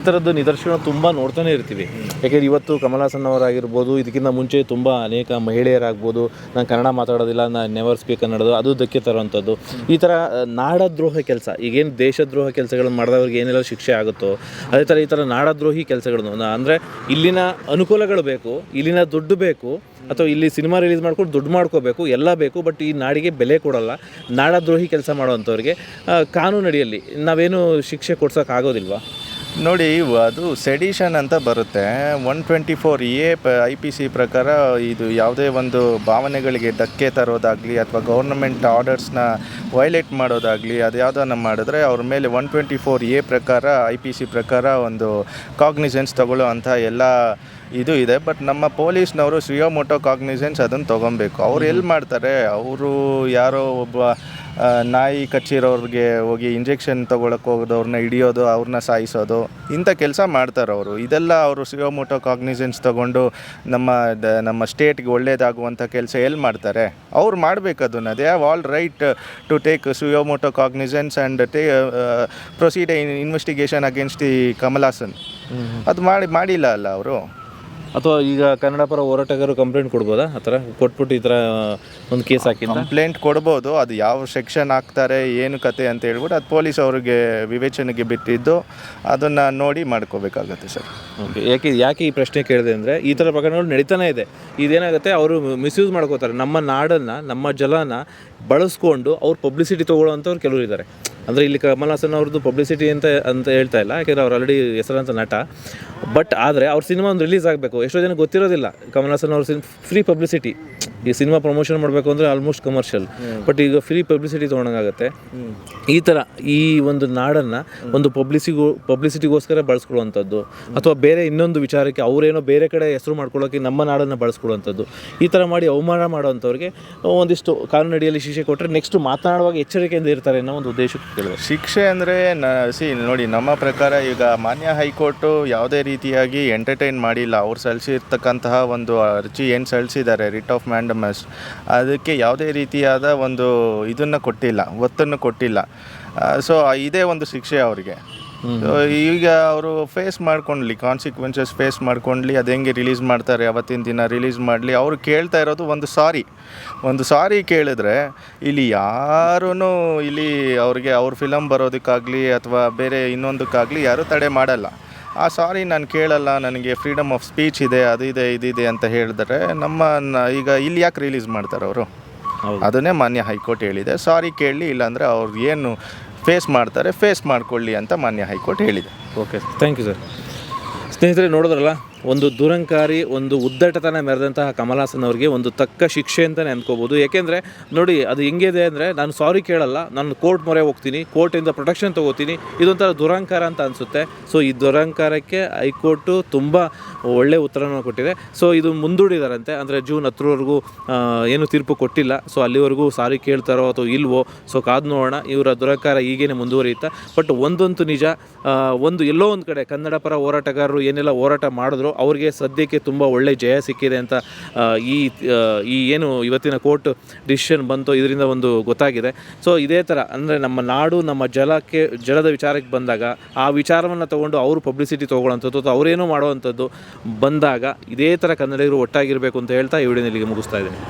ಈ ಥರದ್ದು ನಿದರ್ಶನ ತುಂಬ ನೋಡ್ತಾನೆ ಇರ್ತೀವಿ. ಯಾಕೆಂದರೆ ಇವತ್ತು ಕಮಲ್ ಹಾಸನ್ ಅವರಾಗಿರ್ಬೋದು, ಇದಕ್ಕಿಂತ ಮುಂಚೆ ತುಂಬ ಅನೇಕ ಮಹಿಳೆಯರಾಗ್ಬೋದು, ನಾನು ಕನ್ನಡ ಮಾತಾಡೋದಿಲ್ಲ, ನಾನು ನೆವರ್ ಸ್ಪೀಕ್ ಕನ್ನಡದು, ಅದು ಧಕ್ಕೆ ತರುವಂಥದ್ದು. ಈ ಥರ ನಾಡದ್ರೋಹ ಕೆಲಸ, ಈಗೇನು ದೇಶದ್ರೋಹ ಕೆಲಸಗಳನ್ನು ಮಾಡಿದವ್ರಿಗೆ ಏನೆಲ್ಲ ಶಿಕ್ಷೆ ಆಗುತ್ತೋ ಅದೇ ಥರ ಈ ಥರ ನಾಡದ್ರೋಹಿ ಕೆಲಸಗಳನ್ನು ಅಂದರೆ ಇಲ್ಲಿನ ಅನುಕೂಲಗಳು ಬೇಕು, ಇಲ್ಲಿನ ದುಡ್ಡು ಬೇಕು, ಅಥವಾ ಇಲ್ಲಿ ಸಿನಿಮಾ ರಿಲೀಸ್ ಮಾಡ್ಕೊಂಡು ದುಡ್ಡು ಮಾಡ್ಕೋಬೇಕು, ಎಲ್ಲ ಬೇಕು, ಬಟ್ ಈ ನಾಡಿಗೆ ಬೆಲೆ ಕೊಡೋಲ್ಲ. ನಾಡದ್ರೋಹಿ ಕೆಲಸ ಮಾಡೋವಂಥವ್ರಿಗೆ ಕಾನೂನಡಿಯಲ್ಲಿ ನಾವೇನು ಶಿಕ್ಷೆ ಕೊಡ್ಸೋಕ್ಕಾಗೋದಿಲ್ವಾ? ನೋಡಿ, ಅದು ಸೆಡಿಷನ್ ಅಂತ ಬರುತ್ತೆ. 124A IPC ಪ್ರಕಾರ ಇದು ಯಾವುದೇ ಒಂದು ಭಾವನೆಗಳಿಗೆ ಧಕ್ಕೆ ತರೋದಾಗಲಿ ಅಥವಾ ಗೌರ್ನಮೆಂಟ್ ಆರ್ಡರ್ಸ್ನ ವೈಲೇಟ್ ಮಾಡೋದಾಗಲಿ ಅದು ಯಾವುದನ್ನು ಮಾಡಿದ್ರೆ ಅವ್ರ ಮೇಲೆ 124A ಪ್ರಕಾರ IPC ಪ್ರಕಾರ ಒಂದು ಕಾಗ್ನಿಸೆನ್ಸ್ ತಗೊಳ್ಳೋ ಅಂಥ ಎಲ್ಲ ಇದು ಇದೆ. ಬಟ್ ನಮ್ಮ ಪೊಲೀಸ್ನವರು ಸುಯೋಮೋಟೋ ಕಾಗ್ನಿಸೆನ್ಸ್ ಅದನ್ನು ತೊಗೊಬೇಕು. ಅವ್ರು ಎಲ್ಲಿ ಮಾಡ್ತಾರೆ? ಅವರು ಯಾರೋ ಒಬ್ಬ ನಾಯಿ ಕಚ್ಚಿರೋರಿಗೆ ಹೋಗಿ ಇಂಜೆಕ್ಷನ್ ತೊಗೊಳಕ್ಕೆ ಹೋಗೋದವ್ರನ್ನ ಹಿಡಿಯೋದು, ಅವ್ರನ್ನ ಸಾಯಿಸೋದು, ಇಂಥ ಕೆಲಸ ಮಾಡ್ತಾರೆ ಅವರು. ಇದೆಲ್ಲ ಅವರು ಸುಯೋಮೋಟೋ ಕಾಗ್ನಿಸೆನ್ಸ್ ತೊಗೊಂಡು ನಮ್ಮ ಸ್ಟೇಟ್ಗೆ ಒಳ್ಳೇದಾಗುವಂಥ ಕೆಲಸ ಎಲ್ಲಿ ಮಾಡ್ತಾರೆ? ಅವ್ರು ಮಾಡಬೇಕು ಅದನ್ನು. They have all right to take suo motu cognizance and proceed investigation against the Kamal Haasan. ಅದು ಮಾಡಿಲ್ಲ ಅಲ್ಲ ಅವರು. ಅಥವಾ ಈಗ ಕನ್ನಡ ಪರ ಹೋರಾಟಗಾರರು ಕಂಪ್ಲೇಂಟ್ ಕೊಡ್ಬೋದಾ? ಆ ಥರ ಕೊಟ್ಬಿಟ್ಟು ಈ ಥರ ಒಂದು ಕೇಸ್ ಹಾಕಿದ್ದು ಕಂಪ್ಲೇಂಟ್ ಕೊಡ್ಬೋದು. ಅದು ಯಾವ ಸೆಕ್ಷನ್ ಹಾಕ್ತಾರೆ, ಏನು ಕತೆ ಅಂತ ಹೇಳ್ಬಿಟ್ಟು ಅದು ಪೊಲೀಸ್ ಅವ್ರಿಗೆ ವಿವೇಚನೆಗೆ ಬಿಟ್ಟಿದ್ದು, ಅದನ್ನು ನೋಡಿ ಮಾಡ್ಕೋಬೇಕಾಗತ್ತೆ ಸರ್. ಓಕೆ. ಯಾಕೆ ಈ ಪ್ರಶ್ನೆ ಕೇಳಿದೆ ಅಂದರೆ ಈ ಥರ ಪ್ರಕರಣಗಳು ನಡೀತಾನೆ ಇದೆ. ಇದೇನಾಗುತ್ತೆ, ಅವರು ಮಿಸ್ಯೂಸ್ ಮಾಡ್ಕೋತಾರೆ. ನಮ್ಮ ನಾಡನ್ನು, ನಮ್ಮ ಜಲನ ಬಳಸ್ಕೊಂಡು ಅವ್ರು ಪಬ್ಲಿಸಿಟಿ ತೊಗೊಳ್ಳೋವಂಥವ್ರು ಕೆಲವರು ಇದ್ದಾರೆ. ಅಂದರೆ ಇಲ್ಲಿ ಕಮಲ್ ಹಾಸನ್ ಅವ್ರದ್ದು ಪಬ್ಲಿಸಿಟಿ ಅಂತ ಹೇಳ್ತಾ ಇಲ್ಲ, ಯಾಕೆಂದರೆ ಅವ್ರು ಆಲ್ರೆಡಿ ಹೆಸರಂತ ನಟ. ಬಟ್ ಆದರೆ ಅವ್ರ ಸಿನಿಮಾ ಒಂದು ರಿಲೀಸ್ ಆಗಬೇಕು, ಎಷ್ಟೋ ಜನ ಗೊತ್ತಿರೋದಿಲ್ಲ ಕಮಲ್ ಹಾಸನ್ ಅವ್ರ ಫ್ರೀ ಪಬ್ಲಿಸಿಟಿ. ಈ ಸಿನಿಮಾ ಪ್ರಮೋಷನ್ ಮಾಡಬೇಕು ಅಂದರೆ ಆಲ್ಮೋಸ್ಟ್ ಕಮರ್ಷಿಯಲ್, ಬಟ್ ಈಗ ಫ್ರೀ ಪಬ್ಲಿಸಿಟಿ ತೊಗೊಂಡಾಗುತ್ತೆ. ಈ ಥರ ಈ ಒಂದು ನಾಡನ್ನು ಒಂದು ಪಬ್ಲಿಸಿಟಿಗೋಸ್ಕರ ಬಳಸ್ಕೊಳ್ಳುವಂಥದ್ದು, ಅಥವಾ ಬೇರೆ ಇನ್ನೊಂದು ವಿಚಾರಕ್ಕೆ ಅವರೇನೋ ಬೇರೆ ಕಡೆ ಹೆಸರು ಮಾಡ್ಕೊಳ್ಳೋಕ್ಕೆ ನಮ್ಮ ನಾಡನ್ನು ಬಳಸ್ಕೊಳ್ಳುವಂಥದ್ದು, ಈ ಥರ ಮಾಡಿ ಅವಮಾನ ಮಾಡೋವಂಥವ್ರಿಗೆ ಒಂದಿಷ್ಟು ಕಾನೂನಡಿಯಲ್ಲಿ ಶಿಕ್ಷೆ ಕೊಟ್ಟರೆ ನೆಕ್ಸ್ಟ್ ಮಾತನಾಡುವಾಗ ಎಚ್ಚರಿಕೆಯಿಂದ ಇರ್ತಾರೆ ಅನ್ನೋ ಒಂದು ಉದ್ದೇಶಕ್ಕೆ ಕೇಳಿದೆ. ಶಿಕ್ಷೆ ಅಂದರೆ ನೋಡಿ, ನಮ್ಮ ಪ್ರಕಾರ ಈಗ ಮಾನ್ಯ ಹೈಕೋರ್ಟು ಯಾವುದೇ ರೀತಿಯಾಗಿ ಎಂಟರ್ಟೈನ್ ಮಾಡಿಲ್ಲ. ಅವ್ರು ಸಲ್ಲಿಸಿರ್ತಕ್ಕಂತಹ ಒಂದು ಅರ್ಜಿ ಏನು ಸಲ್ಲಿಸಿದ್ದಾರೆ, ರಿಟ್ ಆಫ್ ಮ್ಯಾಂಡಮಸ್, ಅದಕ್ಕೆ ಯಾವುದೇ ರೀತಿಯಾದ ಒಂದು ಇದನ್ನು ಕೊಟ್ಟಿಲ್ಲ, ಒತ್ತನ್ನು ಕೊಟ್ಟಿಲ್ಲ. ಸೊ ಇದೇ ಒಂದು ಶಿಕ್ಷೆ ಅವರಿಗೆ. ಈಗ ಅವರು ಫೇಸ್ ಮಾಡ್ಕೊಳ್ಳಿ, ಕಾನ್ಸಿಕ್ವೆನ್ಸಸ್ ಫೇಸ್ ಮಾಡ್ಕೊಳ್ಳಿ. ಅದು ಹೆಂಗೆ ರಿಲೀಸ್ ಮಾಡ್ತಾರೆ, ಅವತ್ತಿನ ದಿನ ರಿಲೀಸ್ ಮಾಡಲಿ. ಅವರು ಕೇಳ್ತಾ ಇರೋದು ಒಂದು ಸಾರಿ ಕೇಳಿದ್ರೆ ಇಲ್ಲಿ ಯಾರೂ ಇಲ್ಲಿ ಅವ್ರ ಫಿಲಮ್ ಬರೋದಕ್ಕಾಗಲಿ ಅಥವಾ ಬೇರೆ ಇನ್ನೊಂದಕ್ಕಾಗಲಿ ಯಾರೂ ತಡೆ ಮಾಡಲ್ಲ. ಆ ಸಾರಿ ನಾನು ಕೇಳಲ್ಲ, ನನಗೆ ಫ್ರೀಡಮ್ ಆಫ್ ಸ್ಪೀಚ್ ಇದೆ, ಇದಿದೆ ಅಂತ ಹೇಳಿದ್ರೆ ಈಗ ಇಲ್ಲಿ ಯಾಕೆ ರಿಲೀಸ್ ಮಾಡ್ತಾರೆ ಅವರು? ಅದನ್ನೇ ಮಾನ್ಯ ಹೈಕೋರ್ಟ್ ಹೇಳಿದೆ. ಸಾರಿ ಕೇಳಲಿ, ಇಲ್ಲಾಂದರೆ ಅವ್ರು ಏನು ಫೇಸ್ ಮಾಡ್ತಾರೆ ಫೇಸ್ ಮಾಡ್ಕೊಳ್ಳಿ ಅಂತ ಮಾನ್ಯ ಹೈಕೋರ್ಟ್ ಹೇಳಿದೆ. Okay, thank you sir. ಸ್ನೇಹಿತರೆ, ನೋಡಿದ್ರಲ್ಲ, ಒಂದು ದುರಂಕಾರಿ, ಒಂದು ಉದ್ದಟತನ ಮೆರೆದಂತಹ ಕಮಲ್ ಹಾಸನ್ ಅವರಿಗೆ ಒಂದು ತಕ್ಕ ಶಿಕ್ಷೆ ಅಂತಲೇ ಅಂದ್ಕೋಬೋದು. ಏಕೆಂದರೆ ನೋಡಿ, ಅದು ಹೆಂಗಿದೆ ಅಂದರೆ, ನಾನು ಸಾರಿ ಕೇಳಲ್ಲ, ನಾನು ಕೋರ್ಟ್ ಮೊರೆ ಹೋಗ್ತೀನಿ, ಕೋರ್ಟಿಂದ ಪ್ರೊಟೆಕ್ಷನ್ ತೊಗೋತೀನಿ, ಇದೊಂಥರ ದುರಂಕಾರ ಅಂತ ಅನಿಸುತ್ತೆ. ಸೊ ಈ ದುರಂಕಾರಕ್ಕೆ ಹೈಕೋರ್ಟು ತುಂಬ ಒಳ್ಳೆಯ ಉತ್ತರವನ್ನು ಕೊಟ್ಟಿದೆ. ಸೊ ಇದು ಮುಂದೂಡಿದಾರಂತೆ, ಅಂದರೆ ಜೂನ್ 10ರವರೆಗೂ ಏನು ತೀರ್ಪು ಕೊಟ್ಟಿಲ್ಲ. ಸೊ ಅಲ್ಲಿವರೆಗೂ ಸಾರಿ ಕೇಳ್ತಾರೋ ಅಥವಾ ಇಲ್ವೋ, ಸೊ ಕಾದು ನೋಡೋಣ. ಇವರ ದುರಂಕಾರ ಹೀಗೇನೆ ಮುಂದುವರಿಯುತ್ತಾ. ಬಟ್ ಒಂದಂತೂ ನಿಜ, ಎಲ್ಲೋ ಒಂದು ಕಡೆ ಕನ್ನಡ ಪರ ಹೋರಾಟಗಾರರು ಏನೆಲ್ಲ ಹೋರಾಟ ಮಾಡಿದ್ರು ಅವ್ರಿಗೆ ಸದ್ಯಕ್ಕೆ ತುಂಬ ಒಳ್ಳೆಯ ಜಯ ಸಿಕ್ಕಿದೆ ಅಂತ ಈ ಏನು ಇವತ್ತಿನ ಕೋರ್ಟ್ ಡಿಸಿಷನ್ ಬಂತು, ಇದರಿಂದ ಒಂದು ಗೊತ್ತಾಗಿದೆ. ಸೊ ಇದೇ ಥರ ಅಂದರೆ ನಮ್ಮ ನಾಡು, ನಮ್ಮ ಜಲದ ವಿಚಾರಕ್ಕೆ ಬಂದಾಗ ಆ ವಿಚಾರವನ್ನು ತೊಗೊಂಡು ಅವರು ಪಬ್ಲಿಸಿಟಿ ತೊಗೊಳ್ಳೋವಂಥದ್ದು ಅಥವಾ ಅವರೇನೋ ಮಾಡುವಂಥದ್ದು ಬಂದಾಗ ಇದೇ ಥರ ಕನ್ನಡಿಗರು ಒಟ್ಟಾಗಿರಬೇಕು ಅಂತ ಹೇಳ್ತಾ ಈ ವಿಡಿಯೋನಿಗೆ ಮುಗಿಸ್ತಾ ಇದ್ದೀನಿ.